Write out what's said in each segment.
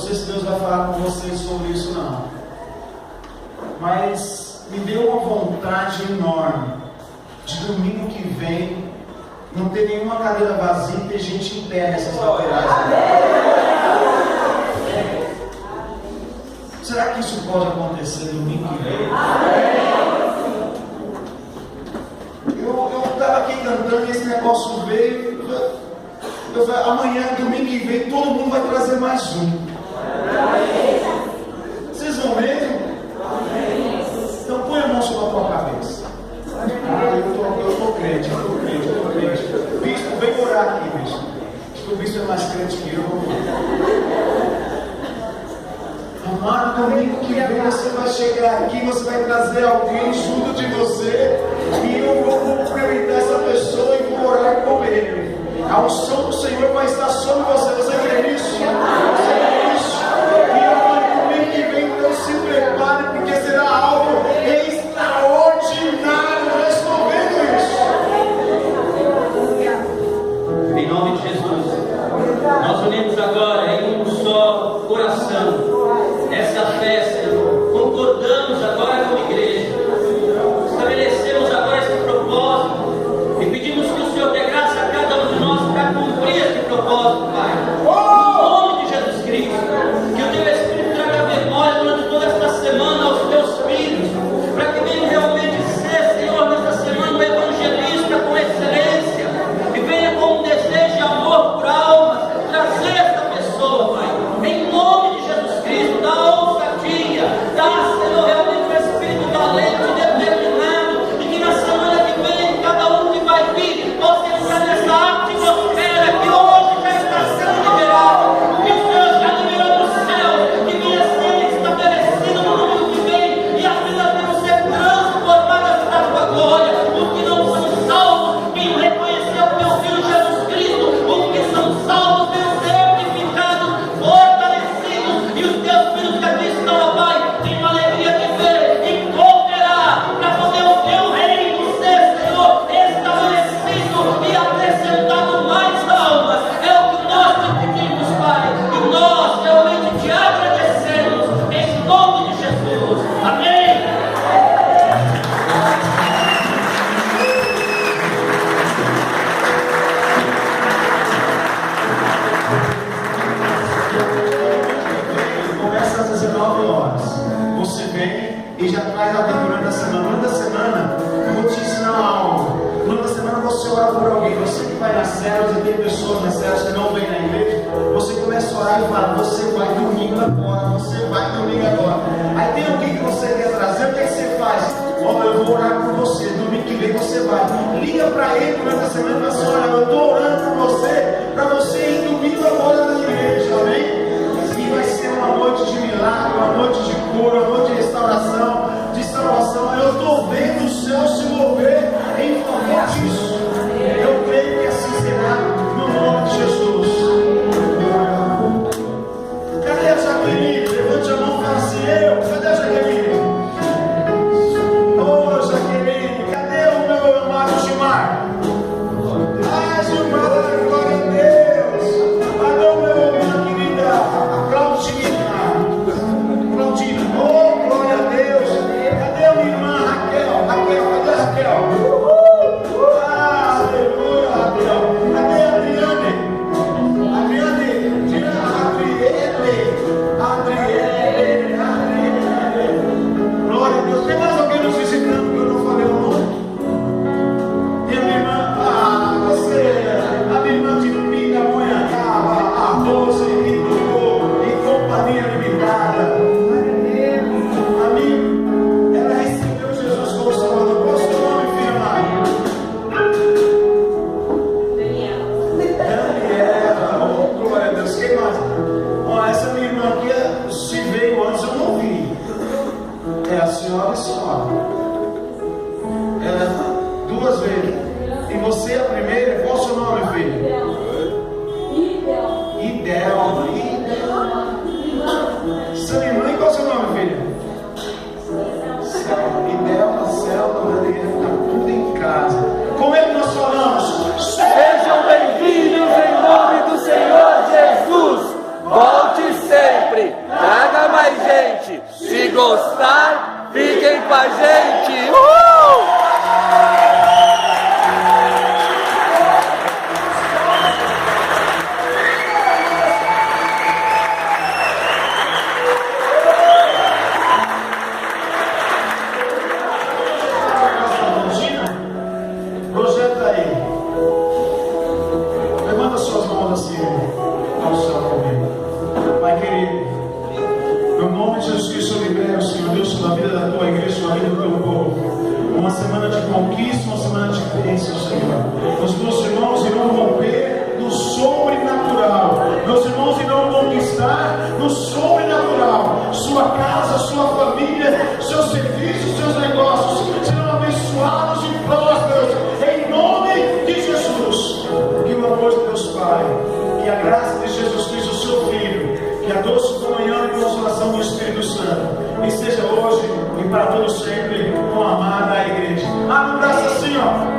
sei se Deus vai falar com vocês sobre isso não. Mas me deu uma vontade enorme de domingo que vem não ter nenhuma cadeira vazia e ter gente em pé nessas laterais. Será que isso pode acontecer domingo que vem? Eu estava aqui cantando e esse negócio veio. Eu falei, amanhã, domingo que vem, todo mundo vai trazer mais um. Vocês vão mesmo? Então põe a mão sobre a tua cabeça. Eu estou crente. Bispo, vem orar aqui, bispo. Acho que o bispo é mais crente que eu. Amado, domingo que vem você vai chegar aqui, você vai trazer alguém junto de você e eu vou cumprimentar essa pessoa e vou orar com ele. A unção do Senhor vai estar sobre você. Você crê nisso? Você crê nisso? E amado, domingo que vem, então se prepare, porque será algo extraordinário. Eu estou vendo isso. Em nome de Jesus, nós unimos agora em um só coração essa festa, concordamos agora com a igreja, estabelecemos agora esse propósito e pedimos que o Senhor dê graça a cada um de nós para cumprir esse propósito, Pai. No nome de Jesus Cristo, que o Teu Espírito traga memória durante toda esta semana aos Teus filhos, para que venham realmente ser, Senhor, nesta semana um evangelista com excelência, e venha com um desejo e amor por almas, trazer esta pessoa, Pai, em nome de Jesus Cristo, dá ousadia, dá, Senhor, realmente um espírito valente, determinado, e que na semana que vem, cada um que vai vir, possa entrar nessa atmosfera que hoje já está sendo liberada, que o Senhor já liberou no céu, que venha ser estabelecido no mundo que vem, e as vidas devem ser transformadas para a tua glória. Os que não são salvos, quem reconheceu o teu Filho Jesus Cristo, os que são salvos, venham ser edificados, fortalecidos, e os teus filhos que aqui estão, ó Pai, tem uma alegria de ver e cooperar para poder o teu reino ser, Senhor, estabelecido e acrescentado mais almas. É o que nós te pedimos, Pai, e nós realmente te agradecemos em nome de Jesus. Amém. Começa às 19 horas. Você vem e já traz alguém durante a semana. Durante a semana, eu vou te ensinar algo. Durante a semana você ora por alguém. Você que vai nas células e tem pessoas nas células que não vêm na igreja, você começa a orar e fala, você vai domingo agora, você vai domingo agora. Aí tem alguém que você quer trazer, o que é que você faz? Olha, eu vou orar por você, domingo que vem você vai. Liga para ele durante a semana e fala assim, olha, eu estou orando por você, para você ir domingo agora na igreja, amém? E vai ser uma noite de milagre, uma noite de cura, uma noite de restauração, de salvação. Eu estou vendo o céu se mover em favor disso. Eu creio que assim será no nome de Jesus. Cadê a Jaqueline? Levante a mão e fala assim, cadê a Jaqueline? Ô Jaqueline, cadê o meu amado Gilmar? Ah, Gilmar, glória a Deus. Cadê o meu minha querida Claudina? Oh, glória a Deus. Cadê a minha irmã Raquel? Cadê Raquel? Aleluia, Raquel. Cadê a Adriane? Glória a Deus. Tem mais alguém nos visitando que eu não falei o nome? E a minha irmã, você, a minha irmã de Pindamonhangaba, a Doce, que tocou em Companhia Limitada. A mim, ela recebeu Jesus como Salvador. Qual é o seu nome, filha amada? Daniela. Oh, glória a Deus. Quem mais? Ó, essa minha irmã aqui, se veio antes, eu não vi. É a senhora e a senhora. Ela duas vezes. E você é a primeira? Qual o seu nome, filho? Idelma. Sua irmã, e qual o seu nome, filha? Idelma, Selma, Maria, tá tudo em casa. Como é que nós falamos? Sejam bem-vindos em nome do Senhor Jesus. Volte sempre. comigo. Pai querido, no nome de Jesus Cristo, eu libero, Senhor Deus, sobre a vida da tua igreja, sobre a vida do teu povo. Uma semana de conquista, uma semana de bênção, Senhor. Os meus irmãos irão romper no sobrenatural. Meus irmãos irão conquistar no sobrenatural. Sua casa, sua família, seus serviços, seus negócios serão abençoados e prósperos. Em nome de Jesus. Que o amor de Deus Pai, que a graça de Jesus Cristo, seu Filho, que a doce comunhão e consolação do Espírito Santo esteja hoje e para todos sempre com a amada igreja. Abre o braço assim, ó.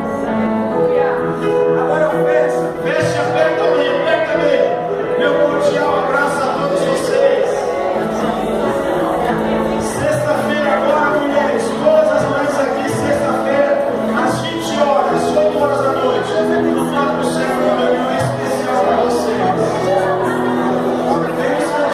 Agora eu